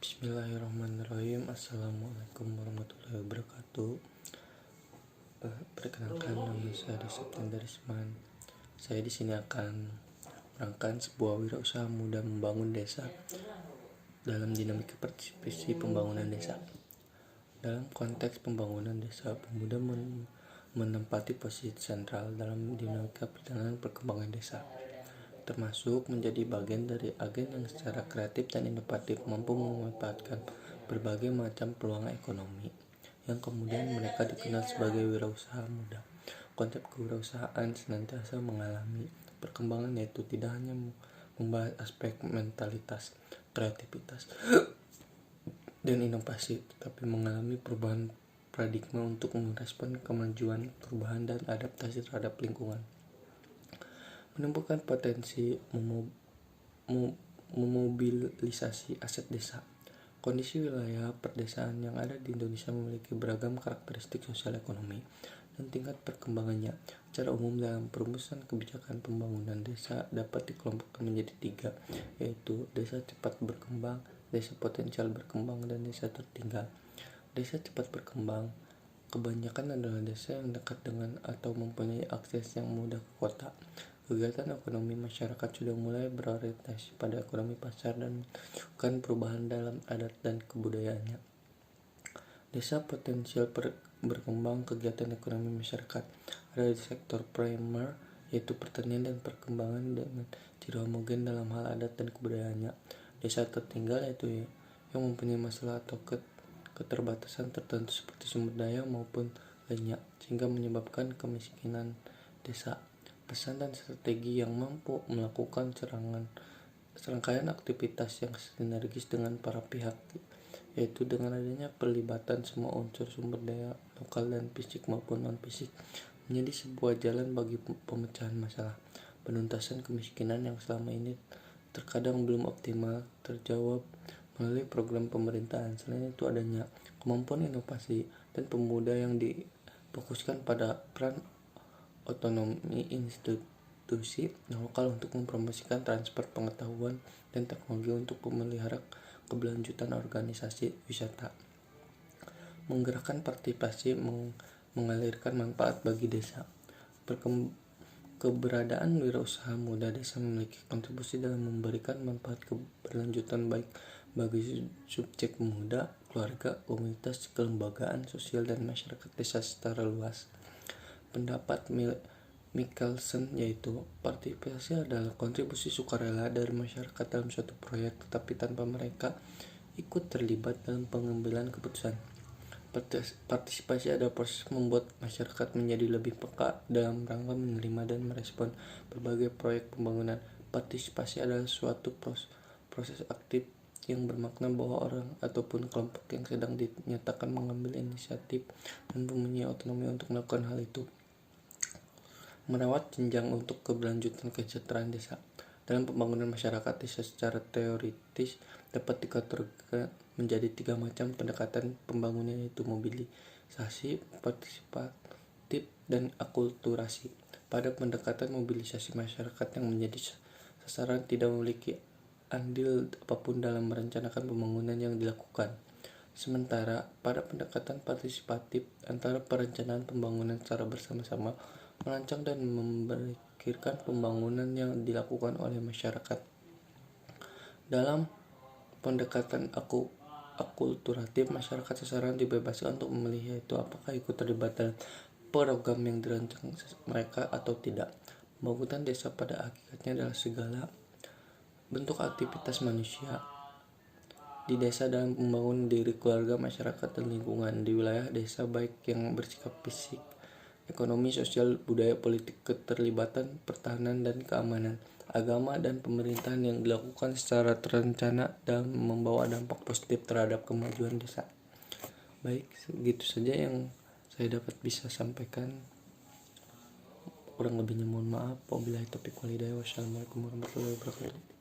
Bismillahirrahmanirrahim. Assalamualaikum warahmatullahi wabarakatuh. Perkenalkan, nama saya Septian Darisman. Saya di sini akan merangkan sebuah wirausaha muda membangun desa dalam dinamika partisipasi pembangunan desa. Dalam konteks pembangunan desa, pemuda menempati posisi sentral dalam dinamika perjalanan perkembangan desa, termasuk menjadi bagian dari agen yang secara kreatif dan inovatif mampu memanfaatkan berbagai macam peluang ekonomi, yang kemudian mereka dikenal sebagai wirausaha muda. Konsep kewirausahaan senantiasa mengalami perkembangan, yaitu tidak hanya membahas aspek mentalitas, kreativitas, dan inovasi, tetapi mengalami perubahan paradigma untuk merespon kemajuan, perubahan, dan adaptasi terhadap lingkungan. Menemukan potensi memobilisasi aset desa. Kondisi wilayah perdesaan yang ada di Indonesia memiliki beragam karakteristik sosial ekonomi dan tingkat perkembangannya. Secara umum, dalam perumusan kebijakan pembangunan desa dapat dikelompokkan menjadi 3, yaitu desa cepat berkembang, desa potensial berkembang, dan desa tertinggal. Desa cepat berkembang kebanyakan adalah desa yang dekat dengan atau mempunyai akses yang mudah ke kota. Kegiatan ekonomi masyarakat sudah mulai berorientasi pada ekonomi pasar dan menunjukkan perubahan dalam adat dan kebudayaannya. Desa potensial berkembang kegiatan ekonomi masyarakat ada di sektor primer, yaitu pertanian dan perkembangan dengan ciri homogen dalam hal adat dan kebudayaannya. Desa tertinggal yaitu yang mempunyai masalah atau keterbatasan tertentu seperti sumber daya maupun lainnya, sehingga menyebabkan kemiskinan desa. Pesan dan strategi yang mampu melakukan serangkaian aktivitas yang sinergis dengan para pihak, yaitu dengan adanya perlibatan semua unsur sumber daya lokal dan fisik maupun non-fisik, menjadi sebuah jalan bagi pemecahan masalah. Penuntasan kemiskinan yang selama ini terkadang belum optimal terjawab melalui program pemerintahan. Selain itu, adanya kemampuan inovasi dan pemuda yang difokuskan pada peran otonomi institusi lokal untuk mempromosikan transfer pengetahuan dan teknologi untuk memelihara keberlanjutan organisasi wisata. Menggerakkan partisipasi mengalirkan manfaat bagi desa. Keberadaan wirausaha muda desa memiliki kontribusi dalam memberikan manfaat keberlanjutan baik bagi subjek pemuda, keluarga, komunitas, kelembagaan sosial, dan masyarakat desa secara luas. Pendapat Michelson yaitu partisipasi adalah kontribusi sukarela dari masyarakat dalam suatu proyek tetapi tanpa mereka ikut terlibat dalam pengambilan keputusan. Partisipasi adalah proses membuat masyarakat menjadi lebih peka dalam rangka menerima dan merespon berbagai proyek pembangunan. Partisipasi adalah suatu proses aktif yang bermakna bahwa orang ataupun kelompok yang sedang dinyatakan mengambil inisiatif dan mempunyai otonomi untuk melakukan hal itu. Merawat jenjang untuk keberlanjutan kesejahteraan desa. Dalam pembangunan masyarakat desa secara teoritis dapat dikategorikan menjadi 3 macam pendekatan pembangunan, yaitu mobilisasi, partisipatif, dan akulturasi. Pada pendekatan mobilisasi, masyarakat yang menjadi sasaran tidak memiliki andil apapun dalam merencanakan pembangunan yang dilakukan. Sementara pada pendekatan partisipatif, antara perencanaan pembangunan secara bersama-sama, merancang dan memikirkan pembangunan yang dilakukan oleh masyarakat. Dalam pendekatan akulturatif, masyarakat sasaran dibebaskan untuk memilih, yaitu apakah ikut terlibat dalam program yang dirancang mereka atau tidak. Pembangunan desa pada hakikatnya adalah segala bentuk aktivitas manusia di desa dalam membangun diri, keluarga, masyarakat, dan lingkungan di wilayah desa, baik yang bersikap fisik, ekonomi, sosial, budaya, politik, keterlibatan, pertahanan dan keamanan, agama, dan pemerintahan yang dilakukan secara terencana dan membawa dampak positif terhadap kemajuan desa. Baik, segitu saja yang saya dapat bisa sampaikan. Kurang lebihnya mohon maaf. Wabillahi taufiq wal hidayah. Wassalamualaikum warahmatullahi wabarakatuh.